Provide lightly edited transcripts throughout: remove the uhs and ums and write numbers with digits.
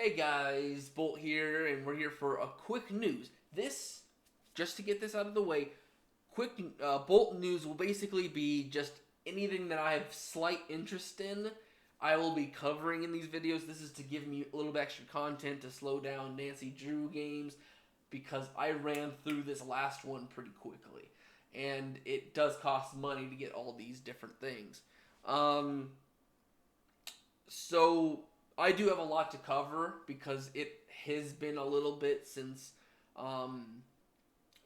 Hey guys, Bolt here, and we're here for a quick news. Just to get this out of the way, quick Bolt news will basically be just anything that I have slight interest in. I will be covering in these videos. This is to give me a little bit extra content to slow down Nancy Drew games because I ran through this last one pretty quickly, and it does cost money to get all these different things. Um, so I do have a lot to cover because it has been a little bit since um,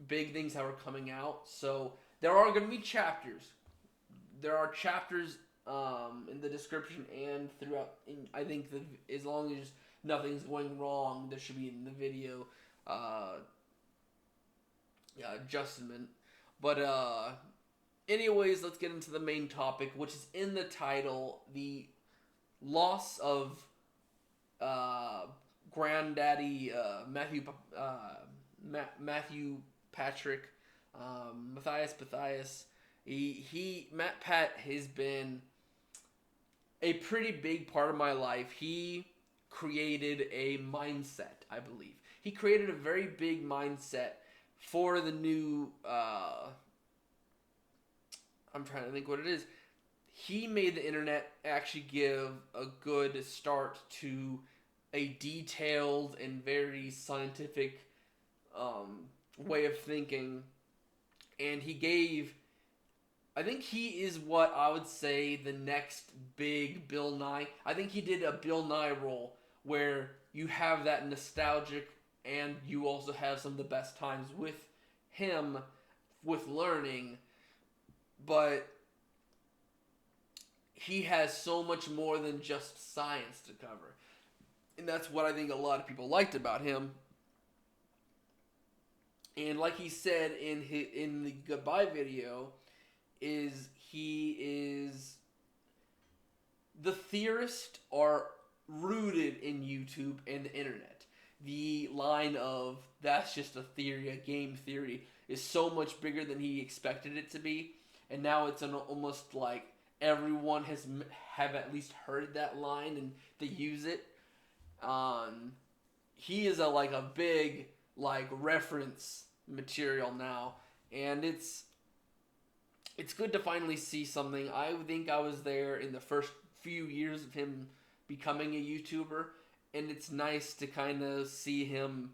big things that were coming out. So there are going to be chapters. There are chapters in the description and throughout. I think as long as nothing's going wrong, there should be in the video uh, adjustment. But anyways, let's get into the main topic, which is in the title: the loss of uh, granddaddy Matthew Patrick Matthias. He MattPatt has been a pretty big part of my life. He created a mindset, I believe. He created a very big mindset for the new. I'm trying to think what it is. He made the internet actually give a good start to a detailed and very scientific way of thinking. And he gave, I think he is what I would say the next big Bill Nye. I think he did a Bill Nye role where you have that nostalgic and you also have some of the best times with him with learning. But he has so much more than just science to cover. And that's what I think a lot of people liked about him. And like he said in the goodbye video, he is the theorists are rooted in YouTube and the internet. The line of that's just a theory, a game theory, is so much bigger than he expected it to be, and now it's almost like everyone have at least heard that line and they use it. He is a big reference material now, and it's good to finally see something. I think I was there in the first few years of him becoming a YouTuber, and it's nice to kind of see him.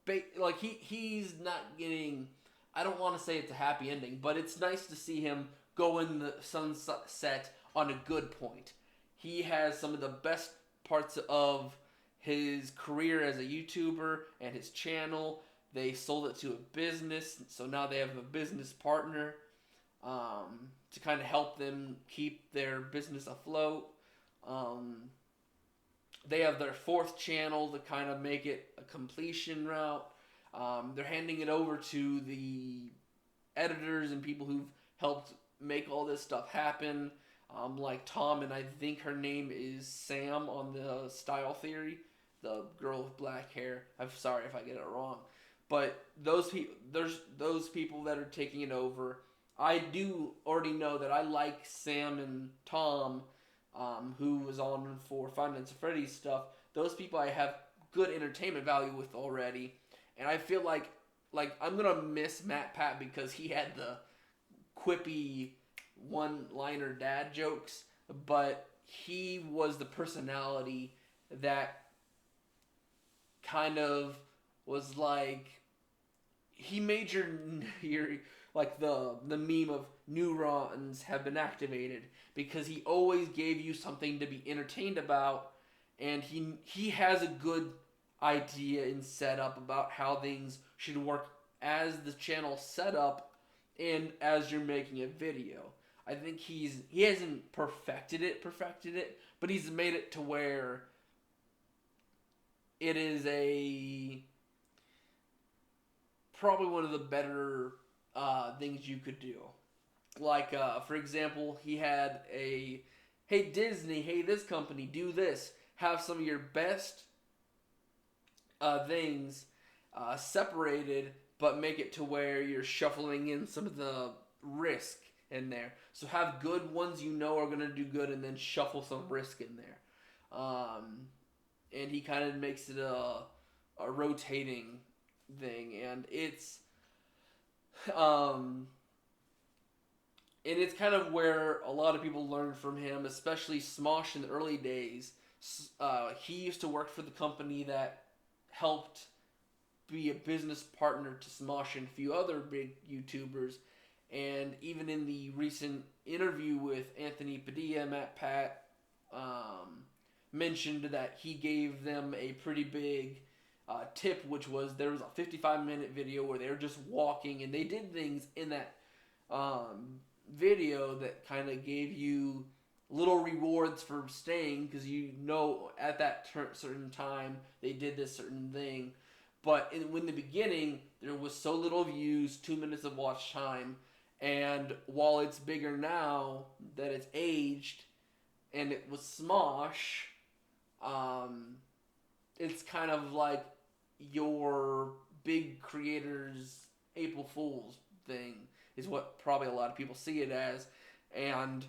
He's not getting. I don't want to say it's a happy ending, but it's nice to see him go in the sunset on a good point. He has some of the best parts of his career as a YouTuber and his channel. They sold it to a business, so now they have a business partner to kind of help them keep their business afloat. They have their fourth channel to kind of make it a completion route. They're handing it over to the editors and people who've helped make all this stuff happen, like Tom, and I think her name is Sam on the Style Theory, the girl with black hair. I'm sorry if I get it wrong, but there's those people that are taking it over. I do already know that I like Sam and Tom, who was on for Five Nights at Freddy's stuff. Those people I have good entertainment value with already, and I feel like I'm gonna miss MattPatt because he had the quippy one-liner dad jokes, but he was the personality that kind of was he made your the meme of neurons have been activated because he always gave you something to be entertained about, and he has a good idea and setup about how things should work as the channel set up and as you're making a video. I think he hasn't perfected it, but he's made it to where it is probably one of the better things you could do. For example, he had hey Disney, hey this company, do this. Have some of your best things separated, but make it to where you're shuffling in some of the risk in there. So have good ones are going to do good, and then shuffle some risk in there. and he kind of makes it a rotating thing, and it's kind of where a lot of people learn from him, especially Smosh in the early days. He used to work for the company that helped be a business partner to Smosh and a few other big YouTubers. And even in the recent interview with Anthony Padilla, MattPatt mentioned that he gave them a pretty big tip, which was there was a 55-minute video where they were just walking, and they did things in that video that kind of gave you little rewards for staying, because at that certain time they did this certain thing. But in the beginning, there was so little views, 2 minutes of watch time, and while it's bigger now that it's aged, and it was Smosh, it's kind of like your big creators' April Fool's thing, is what probably a lot of people see it as. And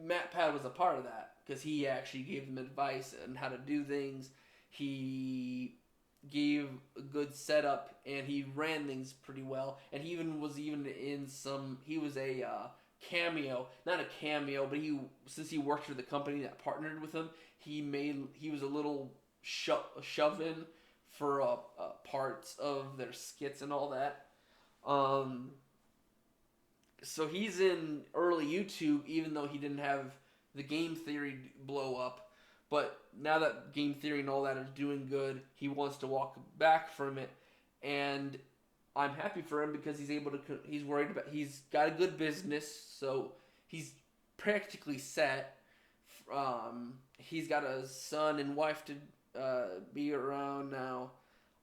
MattPatt was a part of that, because he actually gave them advice on how to do things. He gave a good setup, and he ran things pretty well. And he was in some. He was a cameo, not a cameo, but since he worked for the company that partnered with him, he was a little shove-in for parts of their skits and all that. So he's in early YouTube, even though he didn't have the game theory blow up. But now that game theory and all that is doing good, he wants to walk back from it. And I'm happy for him, because he's got a good business, so he's practically set. He's got a son and wife to be around now.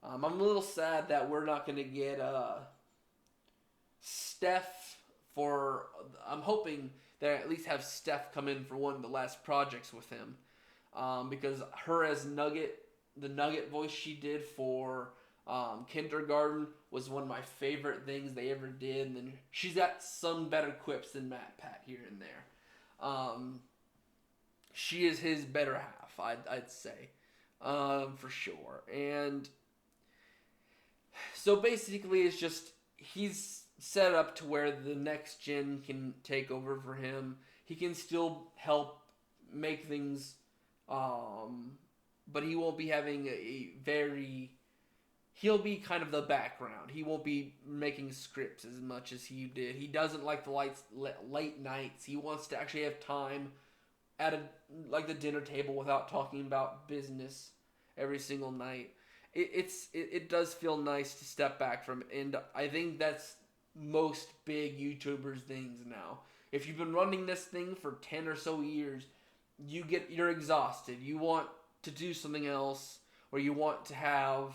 I'm a little sad that we're not going to get Steph I'm hoping that I at least have Steph come in for one of the last projects with him. Because her as Nugget, the Nugget voice she did for Kindergarten was one of my favorite things they ever did. And then she's got some better quips than MattPatt here and there. She is his better half, I'd say, for sure. And so basically it's just he's set up to where the next gen can take over for him. He can still help make things, but he won't be having he'll be kind of the background. He won't be making scripts as much as he did. He doesn't like the late nights. He wants to actually have time at the dinner table without talking about business every single night. It does feel nice to step back from it, and I think that's most big YouTubers things now. If you've been running this thing for 10 or so years, you're exhausted. You want to do something else, or you want to have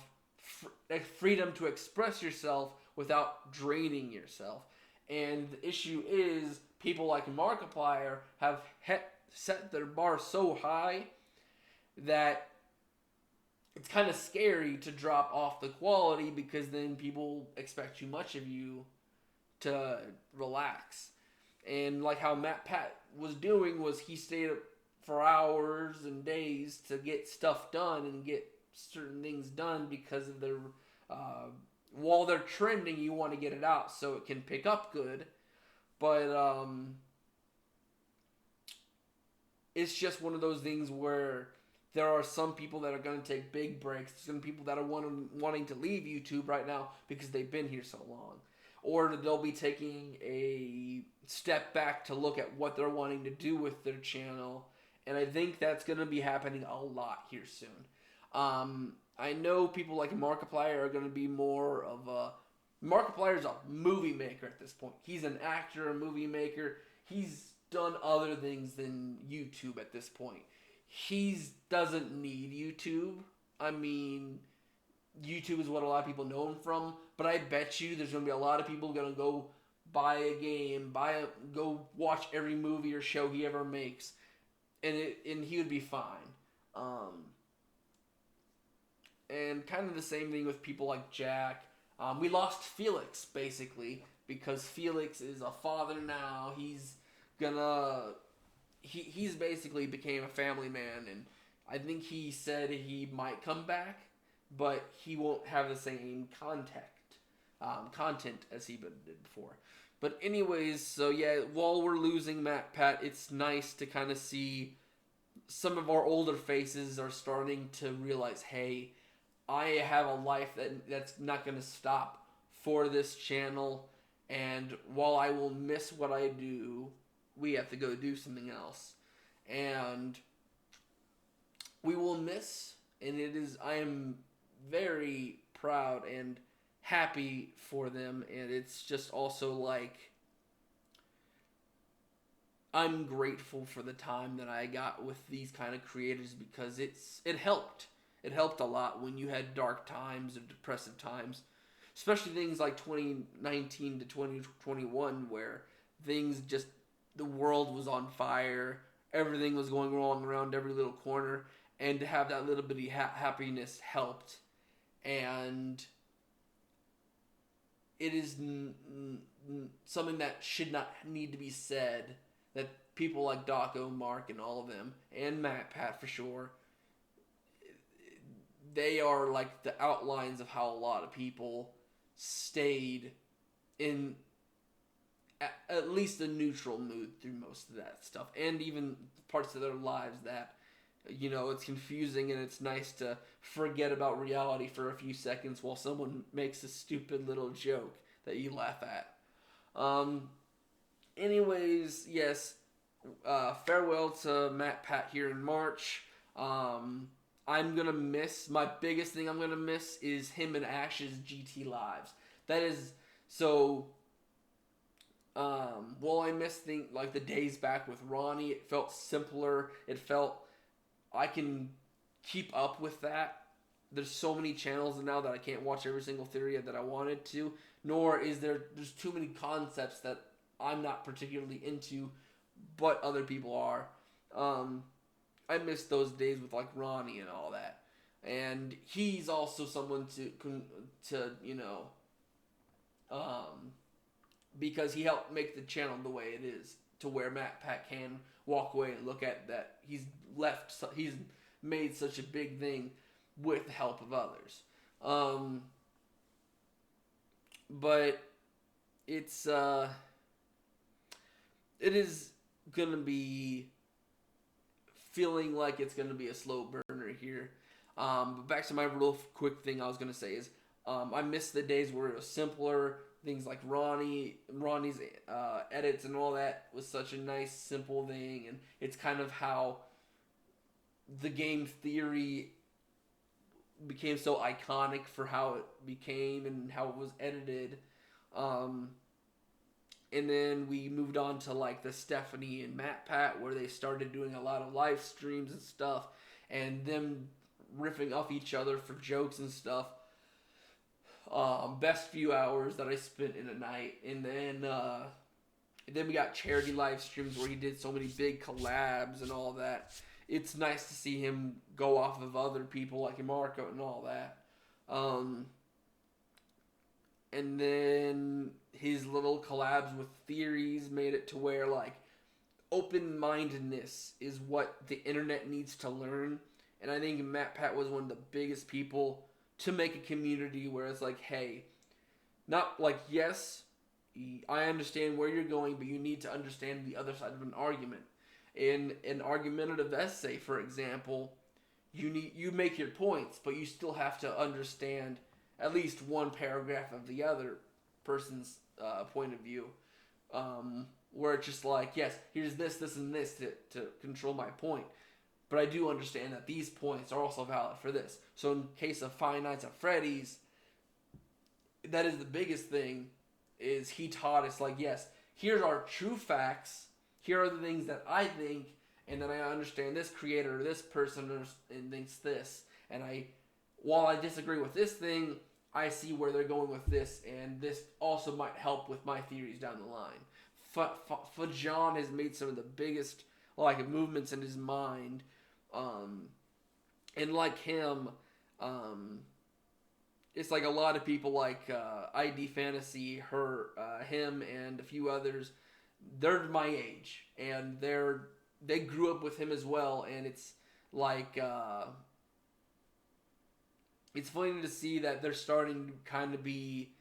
freedom to express yourself without draining yourself. And the issue is people like Markiplier have set their bar so high that it's kind of scary to drop off the quality, because then people expect too much of you to relax. And like how MattPatt was doing, was he stayed up for hours and days to get stuff done and get certain things done, because of their while they're trending, you want to get it out so it can pick up good. But it's just one of those things where there are some people that are going to take big breaks. There's some people that are wanting to leave YouTube right now because they've been here so long. Or they'll be taking a step back to look at what they're wanting to do with their channel. And I think that's going to be happening a lot here soon. I know people like Markiplier are going to be more of a... Markiplier's a movie maker at this point. He's an actor, a movie maker. He's done other things than YouTube at this point. He doesn't need YouTube. I mean, YouTube is what a lot of people know him from. But I bet you there's going to be a lot of people going to go buy a game, go watch every movie or show he ever makes. And he would be fine. And kind of the same thing with people like Jack. We lost Felix, basically, because Felix is a father now. He's basically became a family man, and I think he said he might come back, but he won't have the same content as he did before. But anyways, so yeah, while we're losing MattPatt, it's nice to kind of see some of our older faces are starting to realize, hey, I have a life that's not going to stop for this channel, and while I will miss what I do, we have to go do something else. And we will miss, and I am very proud and happy for them, and it's just also like, I'm grateful for the time that I got with these kind of creators, because it helped. It helped a lot when you had dark times or depressive times, especially things like 2019 to 2021, where the world was on fire, everything was going wrong around every little corner, and to have that little bitty happiness helped. And it is something that should not need to be said, that people like Daco, Mark, and all of them, and MattPatt for sure, they are like the outlines of how a lot of people stayed in at least a neutral mood through most of that stuff, and even parts of their lives that, it's confusing, and it's nice to forget about reality for a few seconds while someone makes a stupid little joke that you laugh at. Anyways, yes, farewell to MattPatt here in March. I'm going to miss, my biggest thing I'm going to miss is him and Ash's GT Lives. That is, so, while I miss the days back with Ronnie, it felt simpler. It felt, I can keep up with that. There's so many channels now that I can't watch every single theory that I wanted to, nor there's too many concepts that I'm not particularly into, but other people are. I miss those days with like Ronnie and all that, and he's also someone to because he helped make the channel the way it is, to where MattPatt can walk away and look at that he's made such a big thing with the help of others. But it is gonna be feeling like it's gonna be a slow burner here. But back to my real quick thing I was gonna say is, I miss the days where it was simpler. Things like Ronnie's edits and all that was such a nice, simple thing, and it's kind of how the game theory became so iconic for how it became and how it was edited. And then we moved on to like the Stephanie and MattPatt, where they started doing a lot of live streams and stuff, and them riffing off each other for jokes and stuff. Best few hours that I spent in a night. And then we got charity live streams where he did so many big collabs and all that. It's nice to see him go off of other people like Marco and all that. And then his little collabs with theories made it to where, like, open-mindedness is what the internet needs to learn. And I think MattPatt was one of the biggest people to make a community where it's like, hey, not like, yes, I understand where you're going, but you need to understand the other side of an argument. In an argumentative essay, for example, you make your points, but you still have to understand at least one paragraph of the other person's point of view, where it's just like, yes, here's this, and this to control my point. But I do understand that these points are also valid for this. So in case of Five Nights at Freddy's, that is the biggest thing, is he taught us, like, yes, here are true facts, here are the things that I think, and then I understand this creator or this person and thinks this. And while I disagree with this thing, I see where they're going with this, and this also might help with my theories down the line. Fajan has made some of the biggest movements in his mind, and like him, it's like a lot of people like ID Fantasy, him, and a few others. They're my age, and they grew up with him as well, and it's like it's funny to see that they're starting to kind of be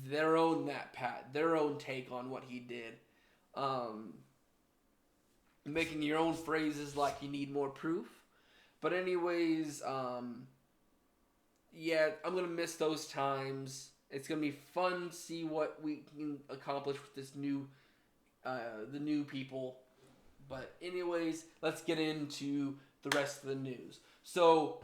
their own MattPatt, their own take on what he did. Um, Making your own phrases like you need more proof. But anyways, yeah, I'm gonna miss those times. It's gonna be fun to see what we can accomplish with this the new people. But anyways, let's get into the rest of the news. So,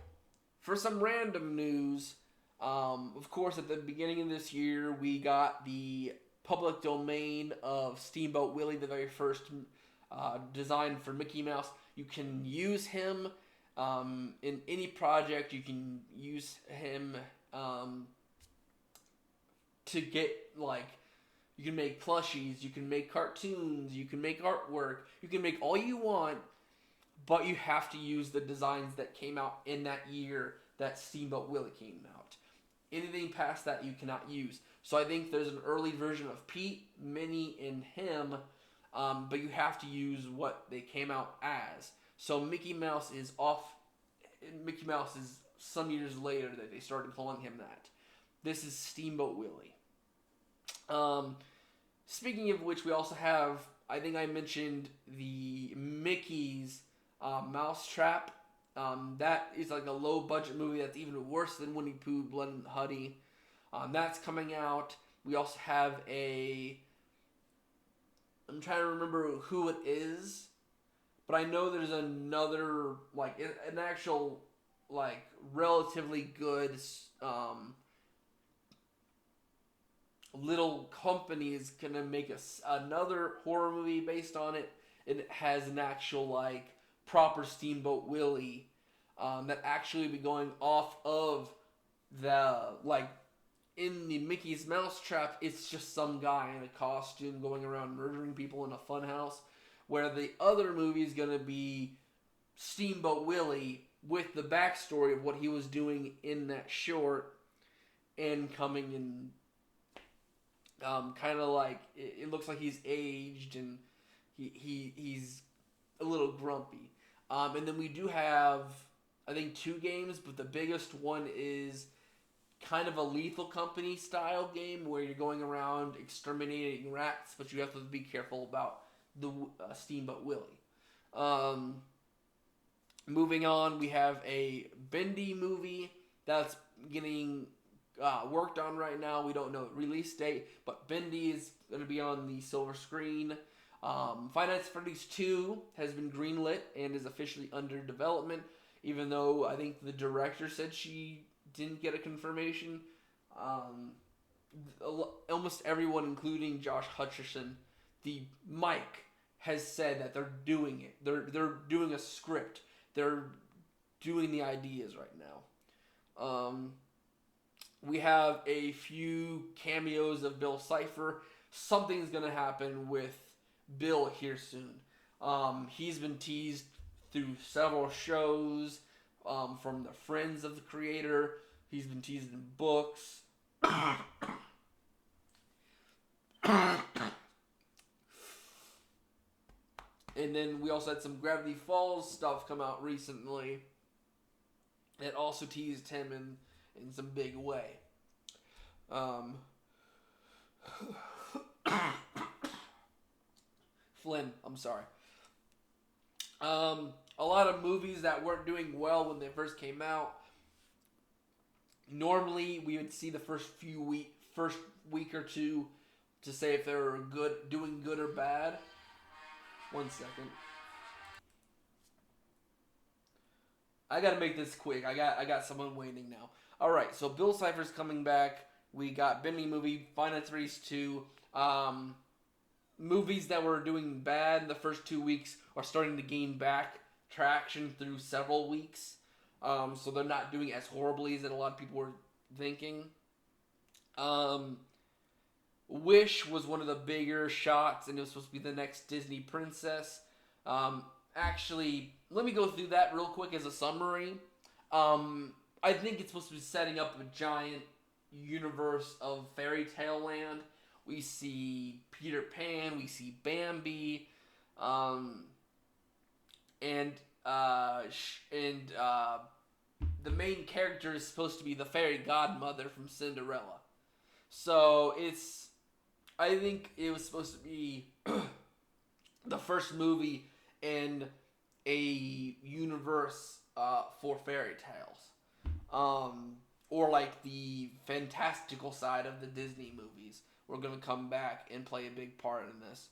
for some random news, of course, at the beginning of this year, we got the public domain of Steamboat Willy, the very first design for Mickey Mouse. You can use him in any project. You can use him to get, like, you can make plushies, you can make cartoons, you can make artwork, you can make all you want, but you have to use the designs that came out in that year that Steamboat Willie came out. Anything past that you cannot use. So I think there's an early version of Pete, Minnie, and him, but you have to use what they came out as. So Mickey Mouse is off. Mickey Mouse is some years later that they started calling him that. This is Steamboat Willie. Speaking of which, we also have, I think I mentioned the Mickey's Mousetrap. That is like a low budget movie that's even worse than Winnie Pooh, Blood and Honey. That's coming out. We also have I'm trying to remember who it is, but I know there's another, like, an actual, like, relatively good little company is going to make another horror movie based on it, and it has an actual, like, proper Steamboat Willie that actually be going off of the, like, in the Mickey's Mousetrap, it's just some guy in a costume going around murdering people in a funhouse, where the other movie is going to be Steamboat Willie with the backstory of what he was doing in that short and coming in. Kind of like, it looks like he's aged and he's a little grumpy. And then we do have, I think, 2 games, but the biggest one is kind of a Lethal Company style game where you're going around exterminating rats, but you have to be careful about the Steamboat Willie. Moving on, we have a Bendy movie that's getting worked on right now. We don't know the release date, but Bendy is going to be on the silver screen. Five Nights at Freddy's 2 has been greenlit and is officially under development, even though I think the director said she didn't get a confirmation. Almost everyone, including Josh Hutcherson, the Mike, has said that they're doing it. They're doing a script. They're doing the ideas right now. We have a few cameos of Bill Cipher. Something's going to happen with Bill here soon. He's been teased through several shows, from the friends of the creator. He's been teased in books. And then we also had some Gravity Falls stuff come out recently that also teased him in some big way. Flynn, I'm sorry. A lot of movies that weren't doing well when they first came out. Normally, we would see the first week or two to say if they were doing good or bad. 1 second. I gotta make this quick. I got someone waiting now. All right, so Bill Cipher's coming back. We got Bendy movie, Five Nights at Freddy's 2. Movies that were doing bad the first 2 weeks are starting to gain back traction through several weeks. So they're not doing as horribly as a lot of people were thinking. Wish was one of the bigger shots, and it was supposed to be the next Disney princess. Actually, let me go through that real quick as a summary. I think it's supposed to be setting up a giant universe of fairy tale land. We see Peter Pan, we see Bambi, and and the main character is supposed to be the fairy godmother from Cinderella. So I think it was supposed to be the first movie in a universe for fairy tales. Or like the fantastical side of the Disney movies. We're going to come back and play a big part in this.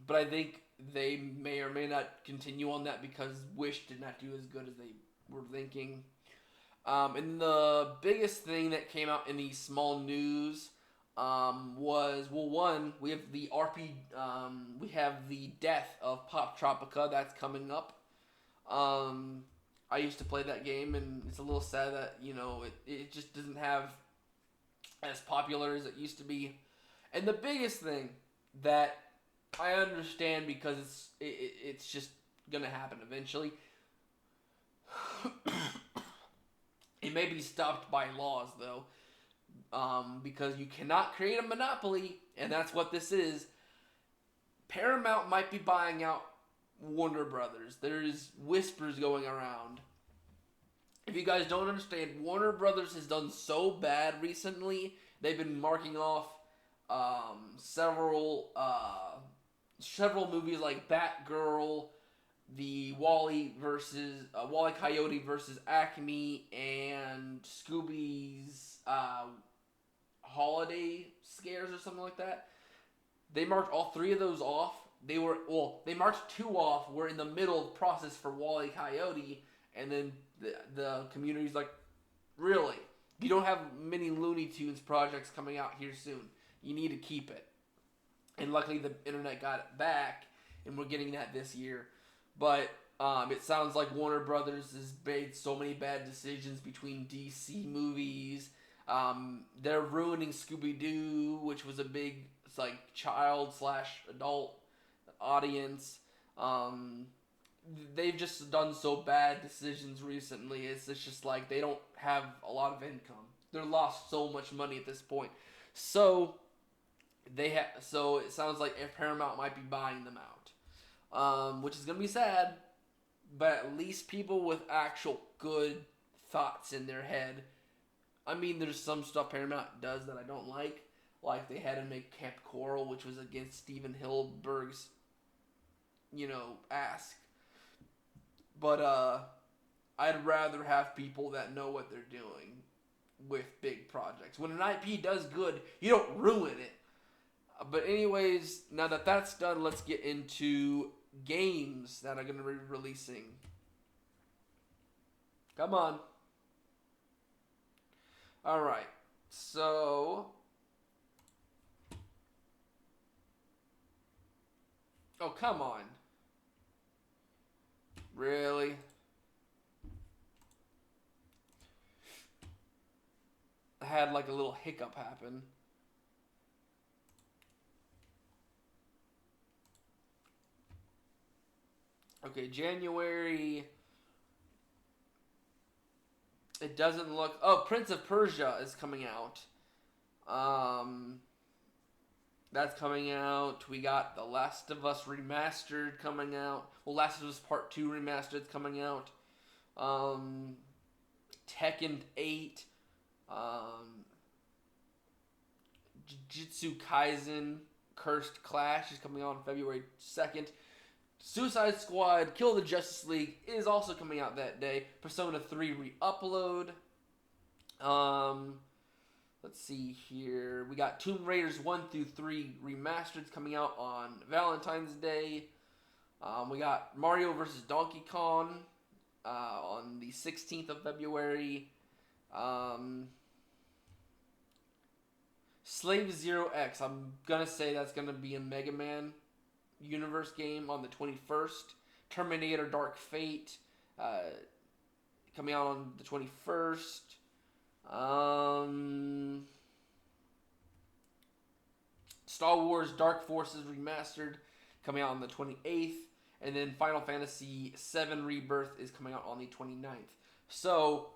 But I think they may or may not continue on that because Wish did not do as good as they were thinking. And the biggest thing that came out in the small news was, well, one, we have the we have the death of Pop Tropica that's coming up. I used to play that game, and it's a little sad that, it just doesn't have as popular as it used to be. And the biggest thing that I understand, because it's just gonna happen eventually. It may be stopped by laws, though, because you cannot create a monopoly, and that's what this is. Paramount might be buying out Warner Brothers. There's whispers going around. If you guys don't understand, Warner Brothers has done so bad recently. They've been marking off several movies like Batgirl, the Wally Coyote versus Acme, and Scooby's Holiday Scares or something like that. They marked all three of those off. They marked two off. We're in the middle process for Wally Coyote, and then the community's like, really? You don't have many Looney Tunes projects coming out here soon. You need to keep it. And luckily the internet got it back, and we're getting that this year. But it sounds like Warner Brothers has made so many bad decisions between DC movies. They're ruining Scooby-Doo, which was a big child/adult audience. They've just done so bad decisions recently. It's just like they don't have a lot of income. They're lost so much money at this point. So it sounds like Paramount might be buying them out, which is gonna be sad. But at least people with actual good thoughts in their head. I mean, there's some stuff Paramount does that I don't like. Like they had to make Camp Coral, which was against Steven Hillenburg's, ask. But I'd rather have people that know what they're doing with big projects. When an IP does good, you don't ruin it. But anyways, now that that's done, let's get into games that are going to be releasing. Come on. Alright, so... Oh, come on. Really? I had like a little hiccup happen. Okay, January. It doesn't look... Oh, Prince of Persia is coming out. That's coming out. We got The Last of Us Remastered coming out. Well, Last of Us Part 2 Remastered is coming out. Tekken 8. Jujutsu Kaisen Cursed Clash is coming out on February 2nd. Suicide Squad Kill the Justice League is also coming out that day. Persona 3 re-upload. Let's see here. We got Tomb Raiders 1 through 3 remastered coming out on Valentine's Day. We got Mario vs. Donkey Kong on the 16th of February. Slave Zero X. I'm going to say that's going to be a Mega Man universe game on the 21st. Terminator Dark Fate coming out on the 21st. Star Wars Dark Forces Remastered coming out on the 28th. And then Final Fantasy VII Rebirth is coming out on the 29th. So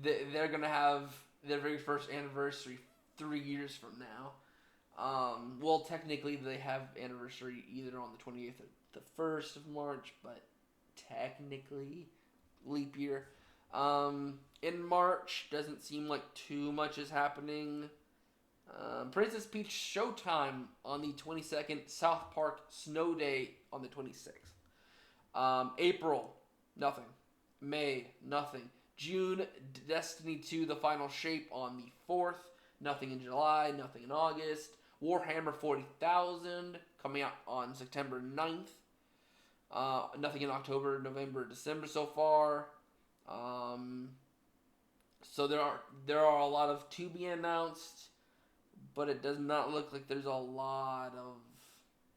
they're going to have their very first anniversary 3 years from now. Well, technically they have anniversary either on the 28th or the 1st of March, but technically leap year. In March, doesn't seem like too much is happening. Princess Peach Showtime on the 22nd. South Park Snow Day on the 26th. April, nothing. May, nothing. June, Destiny 2 The Final Shape on the 4th. Nothing in July, nothing in August. Warhammer 40,000 coming out on September 9th. Nothing in October, November, December so far. So there are a lot of to be announced, but it does not look like there's a lot of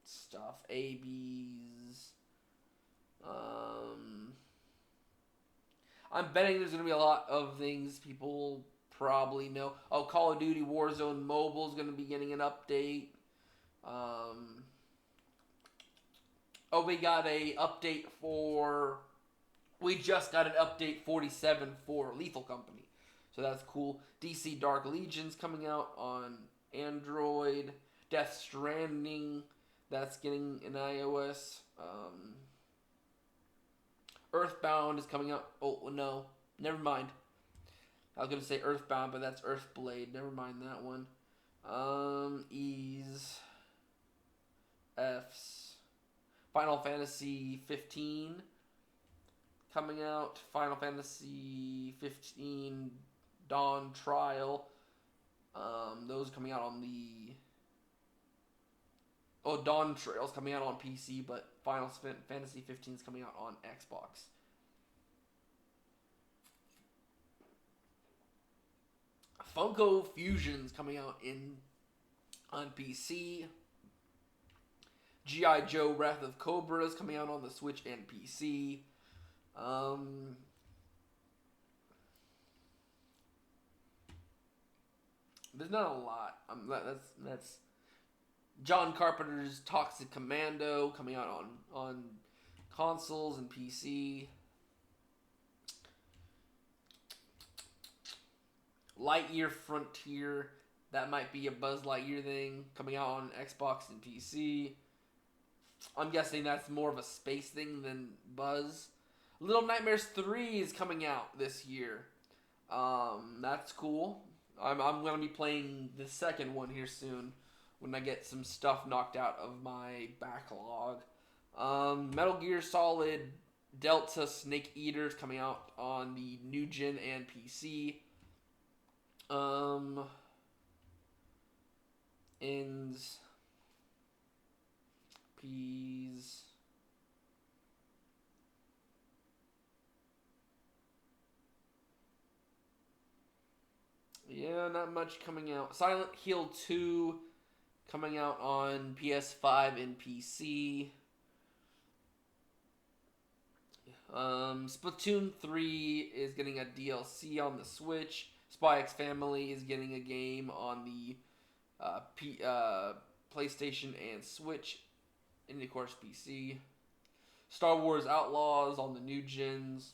stuff. ABs. I'm betting there's going to be a lot of things people probably know. Oh, Call of Duty Warzone Mobile is going to be getting an update. We got a update for... We just got an update 47 for Lethal Company. So that's cool. DC Dark Legion's coming out on Android. Death Stranding, that's getting an iOS. Earthbound is coming out. Oh, no. Never mind. I was going to say Earthbound, but that's Earthblade. Never mind that one. E's. F's. Final Fantasy 15 coming out. Final Fantasy 15 Dawn Trial. Those coming out on the... Oh, Dawn Trail's coming out on PC, but Final Fantasy 15 is coming out on Xbox. Funko Fusion's coming out on PC. G.I. Joe Wrath of Cobra is coming out on the Switch and PC. There's not a lot. That's John Carpenter's Toxic Commando coming out on consoles and PC. Lightyear Frontier, that might be a Buzz Lightyear thing coming out on Xbox and PC. I'm guessing that's more of a space thing than Buzz. Little Nightmares 3 is coming out this year. That's cool. I'm going to be playing the second one here soon when I get some stuff knocked out of my backlog. Metal Gear Solid Delta Snake Eaters coming out on the new gen and PC. Ends. P's. Yeah, not much coming out. Silent Hill 2 coming out on PS5 and PC. Splatoon 3 is getting a DLC on the Switch. Spy X Family is getting a game on the PlayStation and Switch, and of course PC. Star Wars Outlaws on the new gens.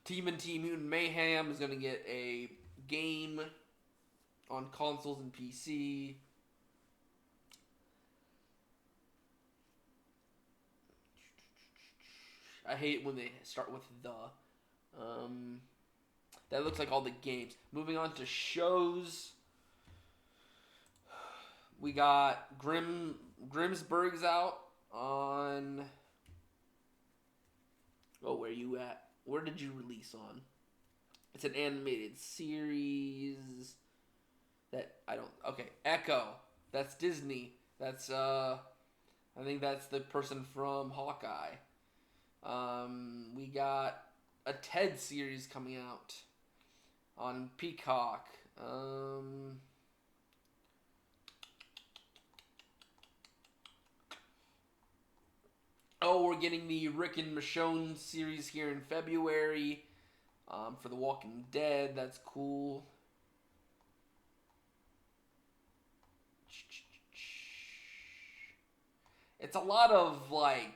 TMNT Mutant Mayhem is going to get a game on consoles and PC. I hate when they start with the. That looks like all the games. Moving on to shows. We got Grimsburg's out on... Oh, where you at? Where did you release on? It's an animated series that I don't... Okay, Echo. That's Disney. That's, I think that's the person from Hawkeye. We got a Ted series coming out on Peacock. We're getting the Rick and Michonne series here in February for The Walking Dead. That's cool. It's a lot of, like,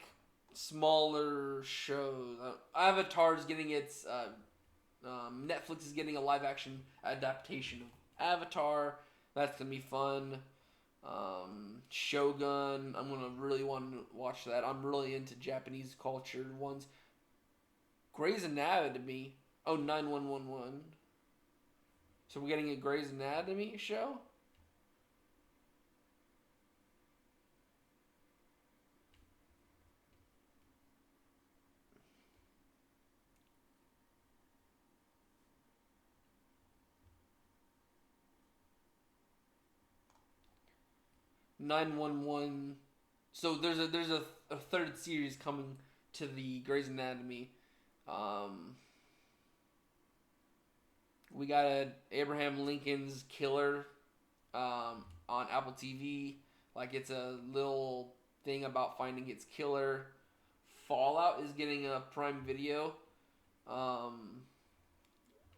smaller shows. Avatar's getting its Netflix is getting a live action adaptation of Avatar. That's gonna be fun. Shogun. I'm gonna really want to watch that. I'm really into Japanese culture ones. Grey's Anatomy. Oh, 9111. So we're getting a Grey's Anatomy show. 911. So there's a third series coming to the Grey's Anatomy. Um, we got Abraham Lincoln's Killer on Apple TV. Like it's a little thing about finding its killer. Fallout is getting a Prime Video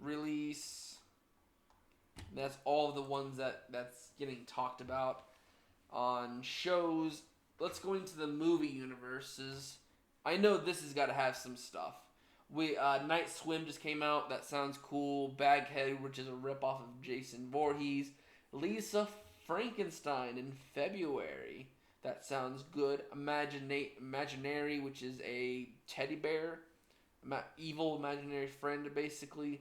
release. That's all of the ones that's getting talked about on shows. Let's go into the movie universes. I know this has got to have some stuff. Night Swim just came out. That sounds cool. Baghead, which is a ripoff of Jason Voorhees. Lisa Frankenstein in February. That sounds good. Imaginary, which is a teddy bear. Evil imaginary friend, basically.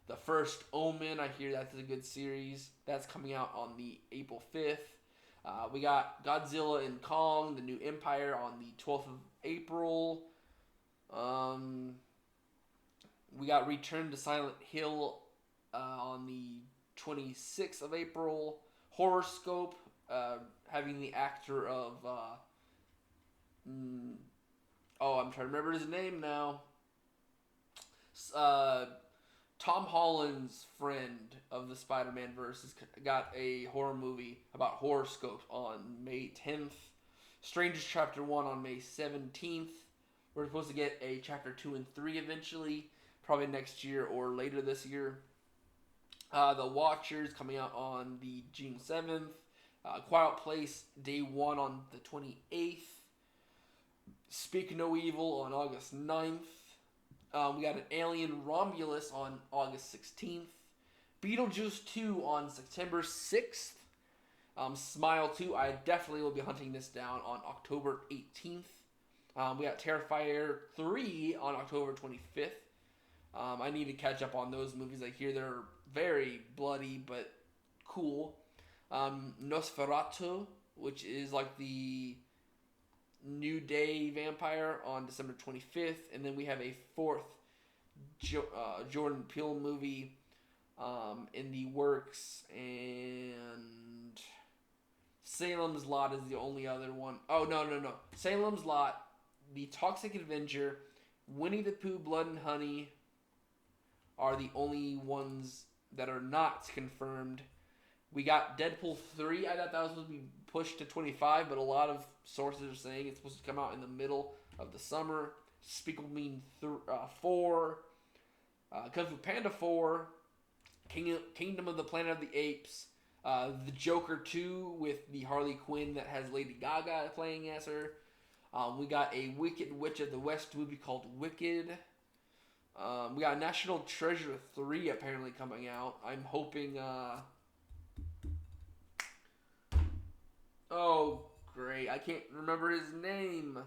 The First Omen, I hear that's a good series. That's coming out on the April 5th. We got Godzilla and Kong, the New Empire, on the 12th of April. We got Return to Silent Hill on the 26th of April. Horoscope, having the actor of... I'm trying to remember his name now. Tom Holland's friend of the Spider-Man verse has got a horror movie about horoscopes on May 10th. Strangers Chapter 1 on May 17th. We're supposed to get a Chapter 2 and 3 eventually, probably next year or later this year. The Watchers coming out on the June 7th. Quiet Place Day 1 on the 28th. Speak No Evil on August 9th. We got an Alien Romulus on August 16th. Beetlejuice 2 on September 6th. Smile 2, I definitely will be hunting this down on October 18th. We got Terrifier 3 on October 25th. I need to catch up on those movies. I hear they're very bloody but cool. Nosferatu, which is like the New Day vampire on December 25th. And then we have a fourth Jordan Peele movie in the works. And Salem's Lot is the only other one. Oh, no. Salem's Lot, The Toxic Avenger, Winnie the Pooh, Blood and Honey are the only ones that are not confirmed. We got Deadpool 3. I thought that was supposed to be pushed to 25, but a lot of sources are saying it's supposed to come out in the middle of the summer. Despicable Me 4. Kung Fu Panda 4. Kingdom of the Planet of the Apes. The Joker 2 with the Harley Quinn that has Lady Gaga playing as her. We got a Wicked Witch of the West movie called Wicked. We got National Treasure 3 apparently coming out. I'm hoping... Oh, great. I can't remember his name.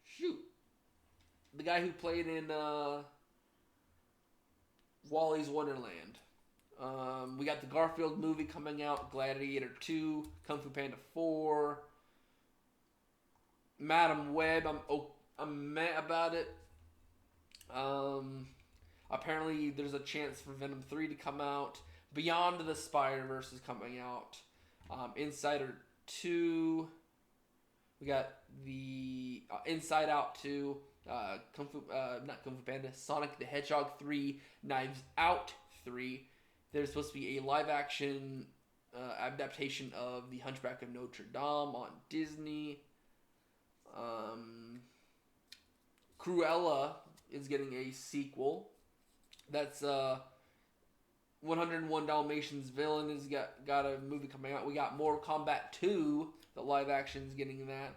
Shoot. The guy who played in Wally's Wonderland. We got the Garfield movie coming out. Gladiator 2. Kung Fu Panda 4. Madam Web. I'm mad about it. Apparently, there's a chance for Venom 3 to come out. Beyond the Spider-Verse is coming out. Insider 2. We got the Inside Out 2. Not Kung Fu Panda. Sonic the Hedgehog 3. Knives Out 3. There's supposed to be a live-action adaptation of The Hunchback of Notre Dame on Disney. Cruella is getting a sequel. That's 101 Dalmatians villain has got a movie coming out. We got Mortal Kombat 2, the live action is getting that.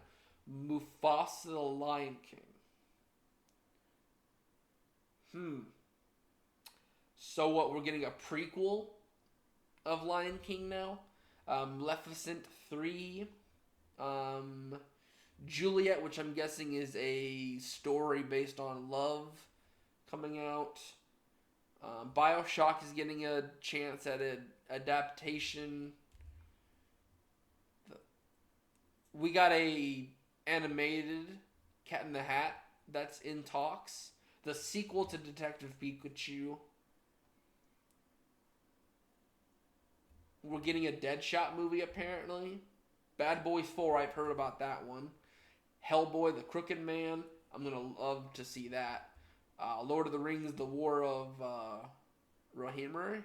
Mufasa the Lion King. So what? We're getting a prequel of Lion King now. Maleficent 3. Juliet, which I'm guessing is a story based on love, coming out. BioShock is getting a chance at an adaptation. We got a animated Cat in the Hat that's in talks. The sequel to Detective Pikachu. We're getting a Deadshot movie, apparently. Bad Boys 4, I've heard about that one. Hellboy, The Crooked Man, I'm going to love to see that. Lord of the Rings, The War of Rohirrim.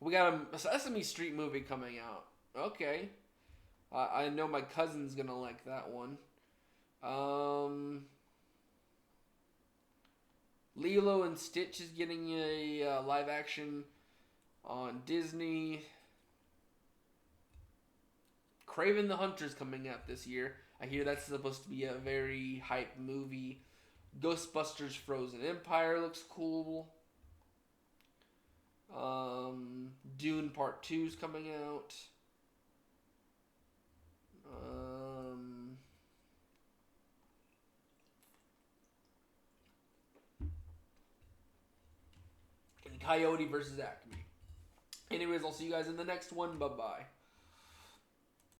We got a Sesame Street movie coming out. Okay. I know my cousin's gonna like that one. Lilo and Stitch is getting a live action on Disney. Kraven the Hunter's coming out this year. I hear that's supposed to be a very hype movie. Ghostbusters Frozen Empire looks cool. Dune Part 2 is coming out. And Coyote versus Acme. Anyways, I'll see you guys in the next one. Bye-bye.